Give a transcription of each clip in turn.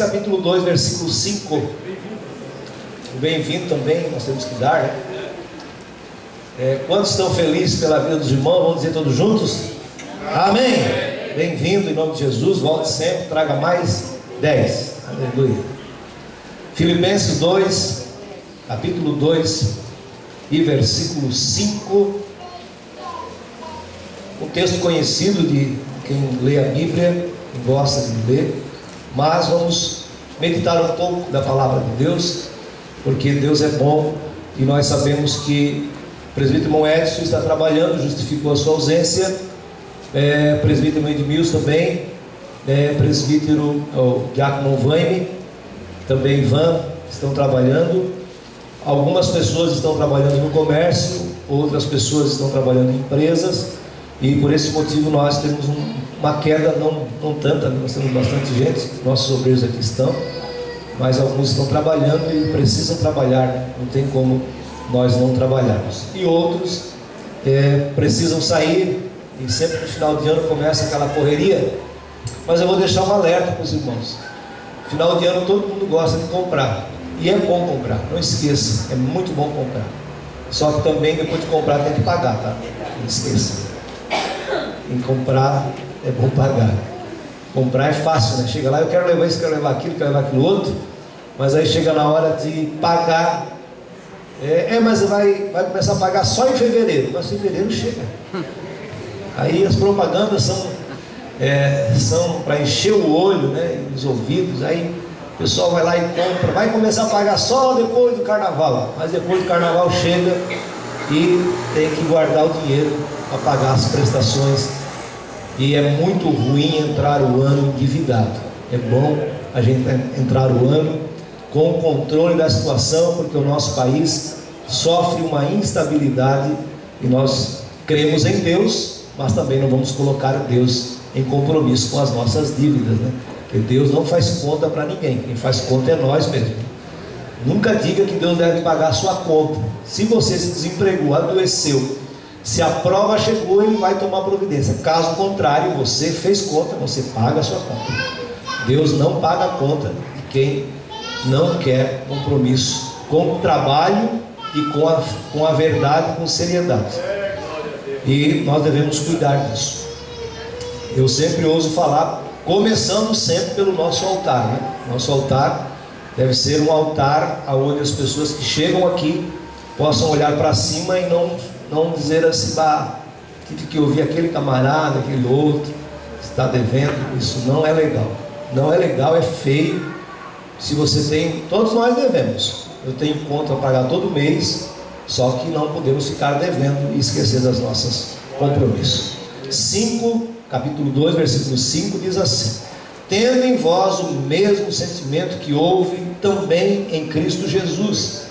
capítulo 2, versículo 5. Bem-vindo também, nós temos que dar, né? Quantos estão felizes pela vida dos irmãos? Vamos dizer todos juntos? Amém! Bem-vindo em nome de Jesus, volte sempre, traga mais 10. Aleluia. Filipenses 2, capítulo 2 e versículo 5. Um texto conhecido de quem lê a Bíblia, quem gosta de ler, mas vamos meditar um pouco da palavra de Deus, porque Deus é bom e nós sabemos que o presbítero irmão Edson está trabalhando, justificou a sua ausência, presbítero irmão Edmilson também, presbítero o diácono Vaime, também Ivan, estão trabalhando. Algumas pessoas estão trabalhando no comércio, outras pessoas estão trabalhando em empresas, e por esse motivo nós temos uma queda, não tanta, nós temos bastante gente, nossos obreiros aqui estão, mas alguns estão trabalhando e precisam trabalhar, né? Não tem como nós não trabalharmos. E outros precisam sair, e sempre no final de ano começa aquela correria. Mas eu vou deixar um alerta para os irmãos: final de ano todo mundo gosta de comprar, e é bom comprar, não esqueça, é muito bom comprar. Só que também depois de comprar tem que pagar, tá? Não esqueça. Em comprar é bom pagar. Comprar é fácil, né? Chega lá, eu quero levar isso, quero levar aquilo, quero levar aquilo outro, mas aí chega na hora de pagar, mas vai começar a pagar só em fevereiro. Mas fevereiro chega. Aí as propagandas são para encher o olho, né, e os ouvidos. Aí o pessoal vai lá e compra, vai começar a pagar só depois do carnaval. Mas depois do carnaval chega e tem que guardar o dinheiro para pagar as prestações. E é muito ruim entrar o ano endividado. É bom a gente entrar o ano com o controle da situação, porque o nosso país sofre uma instabilidade e nós cremos em Deus, mas também não vamos colocar Deus em compromisso com as nossas dívidas, né? Porque Deus não faz conta para ninguém, quem faz conta é nós mesmos. Nunca diga que Deus deve pagar a sua conta. Se você se desempregou, adoeceu, se a prova chegou, Ele vai tomar providência. Caso contrário, você fez conta, você paga a sua conta. Deus não paga a conta de quem não quer compromisso com o trabalho e com a verdade, com seriedade. E nós devemos cuidar disso. Eu sempre ouso falar, começando sempre pelo nosso altar, né? Nosso altar deve ser um altar onde as pessoas que chegam aqui possam olhar para cima e não dizer assim: tive que ouvir aquele camarada, aquele outro, está devendo. Isso não é legal. Não é legal, é feio. Se você tem, todos nós devemos. Eu tenho conta a pagar todo mês, só que não podemos ficar devendo e esquecer das nossas compromissos. Capítulo 2, versículo 5 diz assim: tendo em vós o mesmo sentimento que houve também em Cristo Jesus,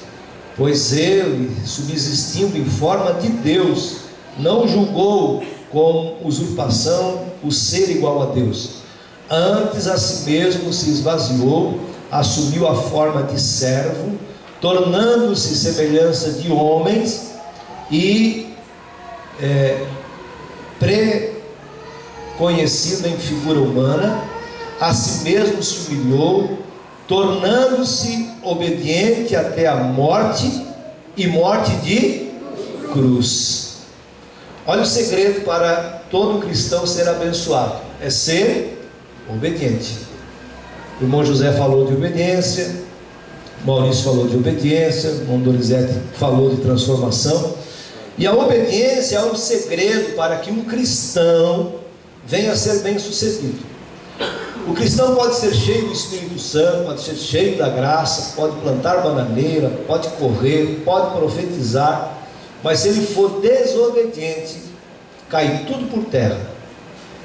pois ele, subsistindo em forma de Deus, não julgou com usurpação o ser igual a Deus, antes a si mesmo se esvaziou, assumiu a forma de servo, tornando-se semelhança de homens, e conhecido em figura humana, a si mesmo se humilhou, tornando-se obediente até a morte, e morte de cruz. Olha o segredo para todo cristão ser abençoado: é ser obediente. O irmão José falou de obediência, Maurício falou de obediência, o irmão Dorizete falou de transformação. E a obediência é um segredo para que um cristão venha a ser bem sucedido. O cristão pode ser cheio do Espírito Santo, pode ser cheio da graça, pode plantar bananeira, pode correr, pode profetizar, mas se ele for desobediente, cai tudo por terra.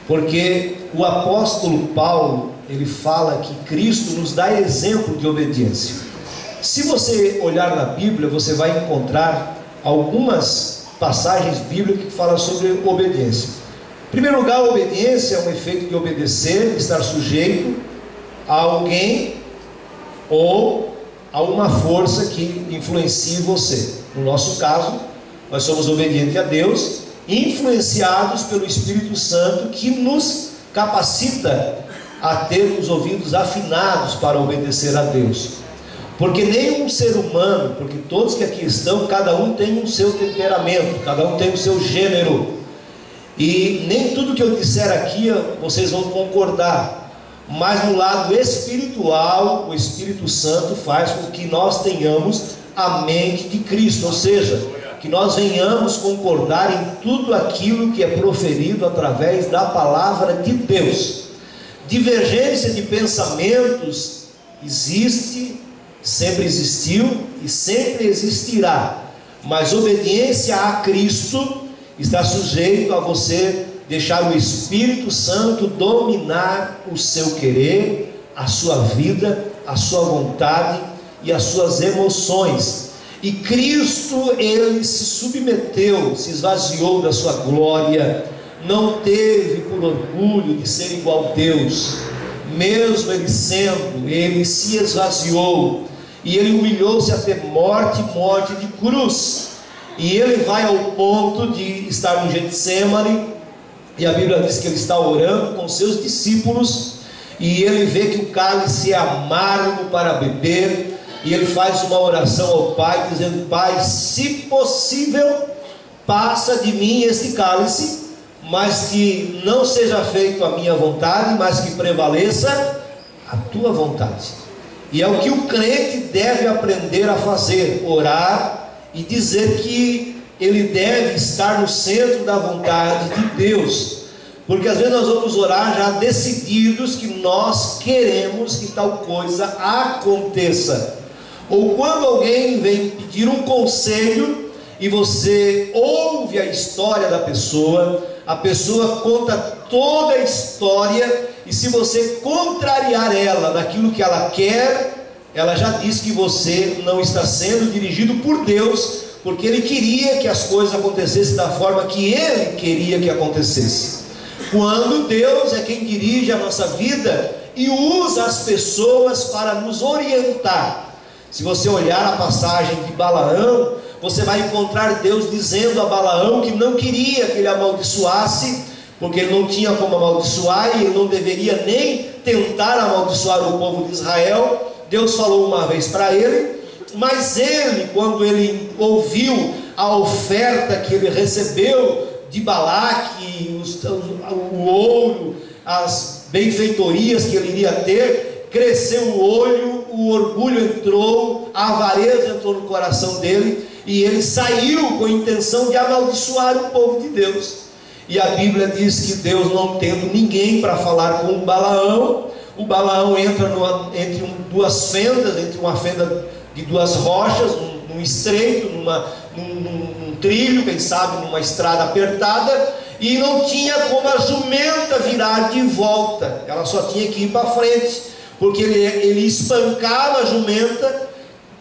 Porque o apóstolo Paulo, ele fala que Cristo nos dá exemplo de obediência. Se você olhar na Bíblia, você vai encontrar algumas passagens bíblicas que falam sobre obediência. Em primeiro lugar, a obediência é um efeito de obedecer, estar sujeito a alguém ou a uma força que influencie você. No nosso caso, nós somos obedientes a Deus, influenciados pelo Espírito Santo, que nos capacita a ter os ouvidos afinados para obedecer a Deus. Porque nenhum ser humano, porque todos que aqui estão, cada um tem o seu temperamento, cada um tem o seu gênero, e nem tudo que eu disser aqui vocês vão concordar. Mas no lado espiritual, o Espírito Santo faz com que nós tenhamos a mente de Cristo, ou seja, que nós venhamos concordar em tudo aquilo que é proferido através da palavra de Deus. Divergência de pensamentos existe, sempre existiu e sempre existirá, mas obediência a Cristo está sujeito a você deixar o Espírito Santo dominar o seu querer, a sua vida, a sua vontade e as suas emoções. E Cristo, ele se submeteu, se esvaziou da sua glória, não teve por orgulho de ser igual a Deus, mesmo ele sendo, ele se esvaziou, e ele humilhou-se até morte de cruz, e ele vai ao ponto de estar no Getsemane, e a Bíblia diz que ele está orando com seus discípulos, e ele vê que o cálice é amargo para beber, e ele faz uma oração ao Pai, dizendo: Pai, se possível, passa de mim este cálice, mas que não seja feito a minha vontade, mas que prevaleça a tua vontade. E é o que o crente deve aprender a fazer: orar e dizer que ele deve estar no centro da vontade de Deus, porque às vezes nós vamos orar já decididos que nós queremos que tal coisa aconteça, ou quando alguém vem pedir um conselho e você ouve a história da pessoa, a pessoa conta toda a história, e se você contrariar ela naquilo que ela quer, ela já diz que você não está sendo dirigido por Deus, porque ele queria que as coisas acontecessem da forma que ele queria que acontecesse. Quando Deus é quem dirige a nossa vida e usa as pessoas para nos orientar. Se você olhar a passagem de Balaão, você vai encontrar Deus dizendo a Balaão que não queria que ele amaldiçoasse, porque ele não tinha como amaldiçoar, e ele não deveria nem tentar amaldiçoar o povo de Israel. Deus falou uma vez para ele, mas ele, quando ele ouviu a oferta que ele recebeu de Balaque, o ouro, as benfeitorias que ele iria ter, cresceu o olho, o orgulho entrou, a avareza entrou no coração dele, e ele saiu com a intenção de amaldiçoar o povo de Deus. E a Bíblia diz que Deus, não tendo ninguém para falar com o Balaão entra entre duas fendas, entre uma fenda de duas rochas, num estreito, num trilho, quem sabe numa estrada apertada, e não tinha como a jumenta virar de volta, ela só tinha que ir para frente, porque ele espancava a jumenta,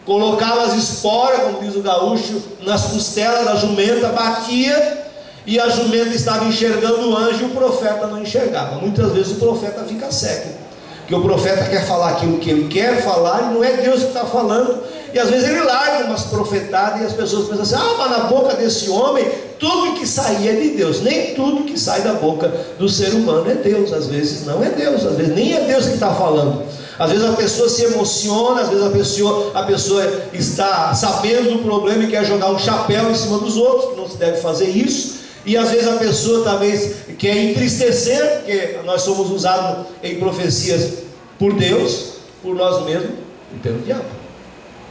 colocava as esporas, como diz o gaúcho, nas costelas da jumenta, batia, e a jumenta estava enxergando o anjo, e o profeta não enxergava. Muitas vezes o profeta fica cego, porque o profeta quer falar aquilo que ele quer falar, e não é Deus que está falando, e às vezes ele larga umas profetadas, e as pessoas pensam assim: mas na boca desse homem, tudo que sai é de Deus. Nem tudo que sai da boca do ser humano é Deus, às vezes não é Deus, às vezes nem é Deus que está falando. Às vezes a pessoa se emociona, às vezes a pessoa está sabendo do problema e quer jogar um chapéu em cima dos outros, que não se deve fazer isso. E às vezes a pessoa talvez quer entristecer, porque nós somos usados em profecias por Deus, por nós mesmos e pelo diabo.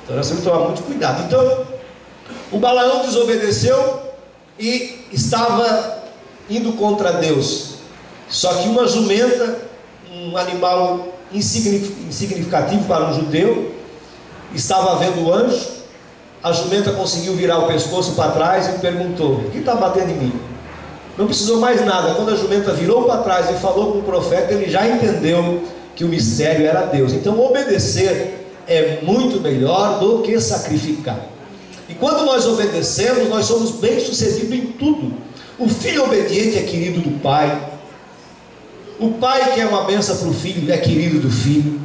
Então nós temos que tomar muito cuidado. Então o Balaão desobedeceu e estava indo contra Deus. Só que uma jumenta, um animal insignificativo para um judeu, estava vendo o anjo. A jumenta conseguiu virar o pescoço para trás e perguntou: o que está batendo em mim? Não precisou mais nada. Quando a jumenta virou para trás e falou com o profeta, ele já entendeu que o mistério era Deus. Então obedecer é muito melhor do que sacrificar. E quando nós obedecemos, nós somos bem sucedidos em tudo. O filho obediente é querido do pai, o pai que é uma bênção para o filho é querido do filho,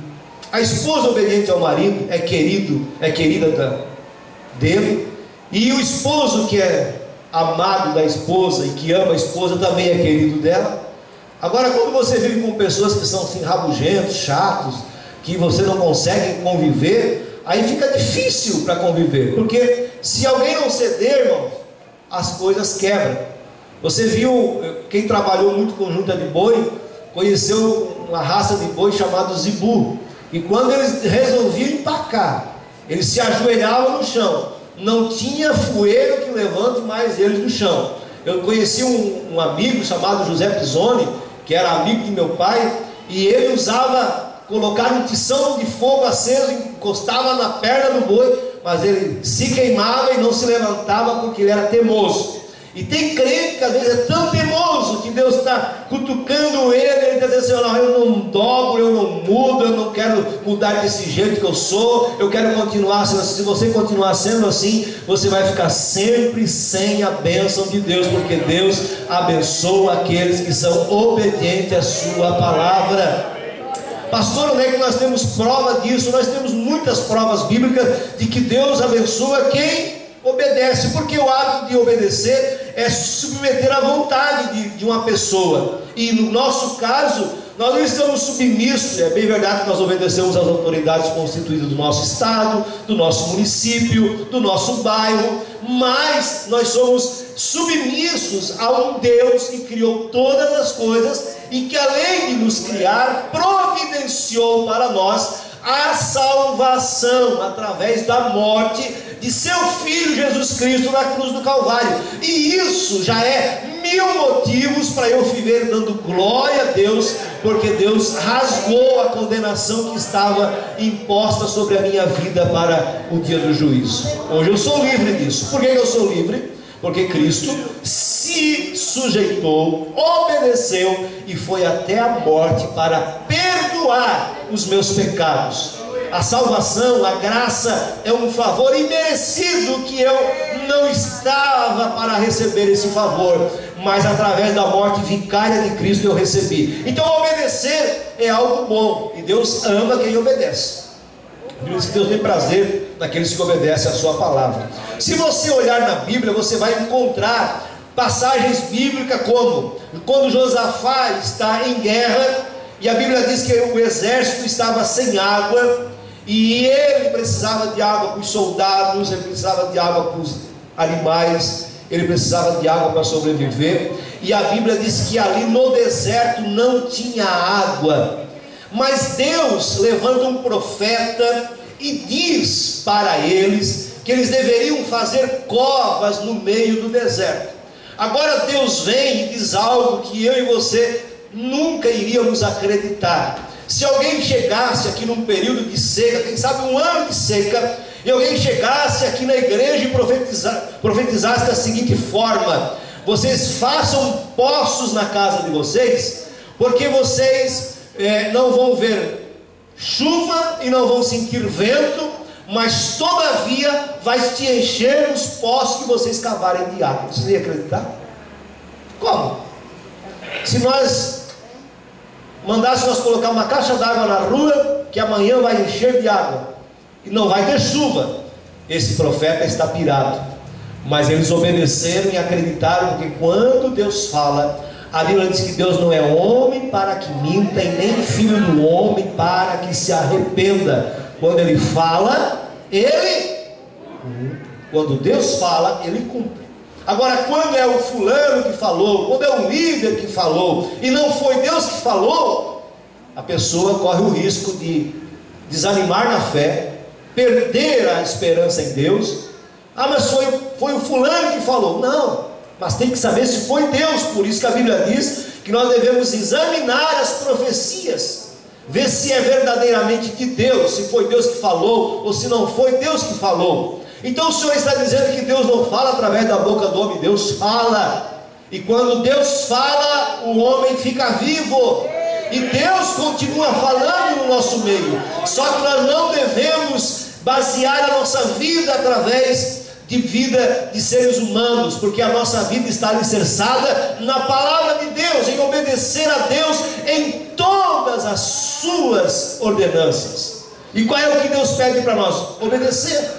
a esposa obediente ao marido é querida dele, e o esposo que é amado da esposa e que ama a esposa também é querido dela. Agora, quando você vive com pessoas que são assim, rabugentos, chatos, que você não consegue conviver, aí fica difícil para conviver, porque se alguém não ceder, irmãos, as coisas quebram. Você viu, quem trabalhou muito com junta de boi, conheceu uma raça de boi chamada Zebu, e quando eles resolviam empacar, eles se ajoelhavam no chão, não tinha fueiro que levante mais eles do chão. Eu conheci um amigo chamado José Pisoni, que era amigo de meu pai, e ele usava colocar um tição de fogo aceso, encostava na perna do boi, mas ele se queimava e não se levantava porque ele era teimoso. E tem crente que às vezes é tão teimoso que Deus está cutucando ele está dizendo assim: não, eu não dobro, eu não mudo, eu não quero mudar desse jeito que eu sou, eu quero continuar sendo assim. Se você continuar sendo assim, você vai ficar sempre sem a bênção de Deus, porque Deus abençoa aqueles que são obedientes à sua palavra. Pastor, onde é que nós temos prova disso? Nós temos muitas provas bíblicas de que Deus abençoa quem obedece, porque o hábito de obedecer é submeter à vontade de uma pessoa, e no nosso caso, nós não estamos submissos. É bem verdade que nós obedecemos às autoridades constituídas do nosso estado, do nosso município, do nosso bairro, mas nós somos submissos a um Deus que criou todas as coisas e que, além de nos criar, providenciou para nós a salvação através da morte de seu Filho Jesus Cristo na cruz do Calvário. E isso já é 1000 motivos para eu viver dando glória a Deus, porque Deus rasgou a condenação que estava imposta sobre a minha vida para o dia do juízo. Hoje eu sou livre disso. Por que eu sou livre? Porque Cristo se sujeitou, obedeceu e foi até a morte para perdoar os meus pecados. A salvação, a graça é um favor imerecido que eu não estava para receber esse favor, mas através da morte vicária de Cristo eu recebi. Então obedecer é algo bom, e Deus ama quem obedece. Por isso que Deus tem prazer naqueles que obedecem a sua palavra. Se você olhar na Bíblia, você vai encontrar passagens bíblicas como quando Josafá está em guerra, e a Bíblia diz que o exército estava sem água, e ele precisava de água para os soldados, ele precisava de água para os animais, ele precisava de água para sobreviver. E a Bíblia diz que ali no deserto não tinha água, mas Deus levanta um profeta e diz para eles que eles deveriam fazer covas no meio do deserto. Agora Deus vem e diz algo que eu e você nunca iríamos acreditar. Se alguém chegasse aqui num período de seca, quem sabe um ano de seca, e alguém chegasse aqui na igreja e profetizasse da seguinte forma: vocês façam poços na casa de vocês, porque vocês não vão ver chuva e não vão sentir vento, mas todavia vai te encher os poços que vocês cavarem de água. Vocês iam acreditar? Como? Se nós mandássemos colocar uma caixa d'água na rua, que amanhã vai encher de água e não vai ter chuva, esse profeta está pirado. Mas eles obedeceram e acreditaram, porque quando Deus fala, a Bíblia diz que Deus não é homem para que minta, e nem filho do homem para que se arrependa. Quando Ele fala, quando Deus fala, Ele cumpre. Agora, quando é o fulano que falou, quando é o líder que falou, e não foi Deus que falou, a pessoa corre o risco de desanimar na fé, perder a esperança em Deus. Ah, mas foi o fulano que falou. Não, mas tem que saber se foi Deus. Por isso que a Bíblia diz que nós devemos examinar as profecias, ver se é verdadeiramente de Deus, se foi Deus que falou ou se não foi Deus que falou. Então o Senhor está dizendo que Deus não fala através da boca do homem. Deus fala, e quando Deus fala, o homem fica vivo, e Deus continua falando no nosso meio. Só que nós não devemos basear a nossa vida através de vida de seres humanos, porque a nossa vida está alicerçada na palavra de Deus, em obedecer a Deus em todas as suas ordenanças. E qual é o que Deus pede para nós? Obedecer.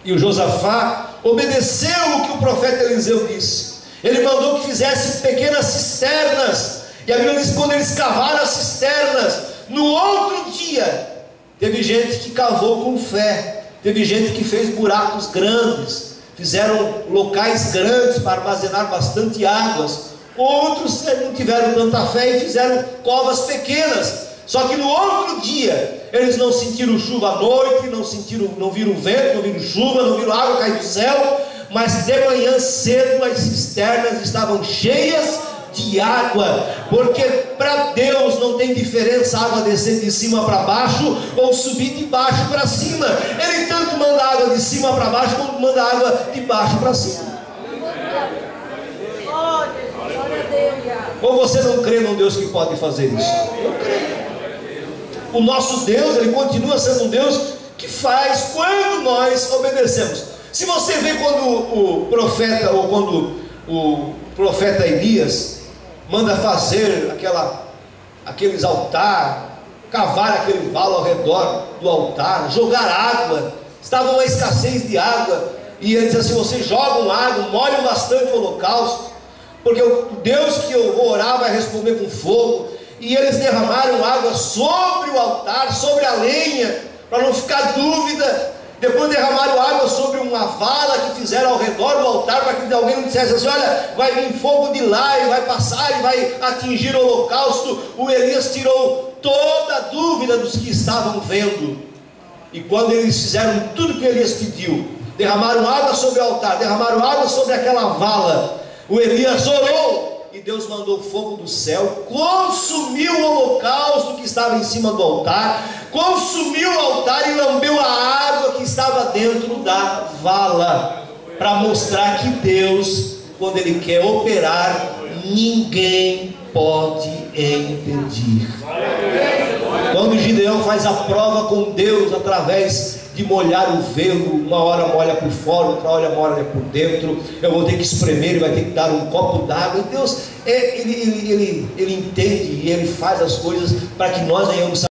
E o Josafá obedeceu o que o profeta Eliseu disse. Ele mandou que fizesse pequenas cisternas, E a Bíblia diz que quando eles cavaram as cisternas, no outro dia, teve gente que cavou com fé, teve gente que fez buracos grandes, fizeram locais grandes para armazenar bastante águas. Outros não tiveram tanta fé e fizeram covas pequenas. Só que no outro dia eles não sentiram chuva à noite, não viram vento, não viram chuva, não viram água cair do céu, mas de manhã cedo as cisternas estavam cheias de água, porque para Deus não tem diferença a água descer de cima para baixo ou subir de baixo para cima. Ele tanto manda água de cima para baixo quanto manda água de baixo para cima. Ou você não crê num Deus que pode fazer isso? Eu creio. O nosso Deus, Ele continua sendo um Deus que faz quando nós obedecemos. Se você vê quando o profeta, ou quando o profeta Elias manda fazer aqueles altares, cavar aquele vale ao redor do altar, jogar água, estava uma escassez de água, e ele diz assim: vocês jogam água, molham bastante o holocausto, porque o Deus que eu vou orar vai responder com fogo. E eles derramaram água sobre o altar, sobre a lenha, para não ficar dúvida. Depois derramaram água sobre uma vala que fizeram ao redor do altar, para que alguém não dissesse assim: olha, vai vir fogo de lá e vai passar e vai atingir o holocausto. O Elias tirou toda a dúvida dos que estavam vendo. E quando eles fizeram tudo que Elias pediu, derramaram água sobre o altar, derramaram água sobre aquela vala, o Elias orou, e Deus mandou fogo do céu, consumiu o holocausto que estava em cima do altar, consumiu o altar e lambeu a água que estava dentro da vala, para mostrar que Deus, quando Ele quer operar, ninguém pode impedir. Quando Gideão faz a prova com Deus através de molhar o velo, uma hora molha por fora, outra hora molha por dentro, eu vou ter que espremer, ele vai ter que dar um copo d'água. E Deus, ele entende e Ele faz as coisas para que nós venhamos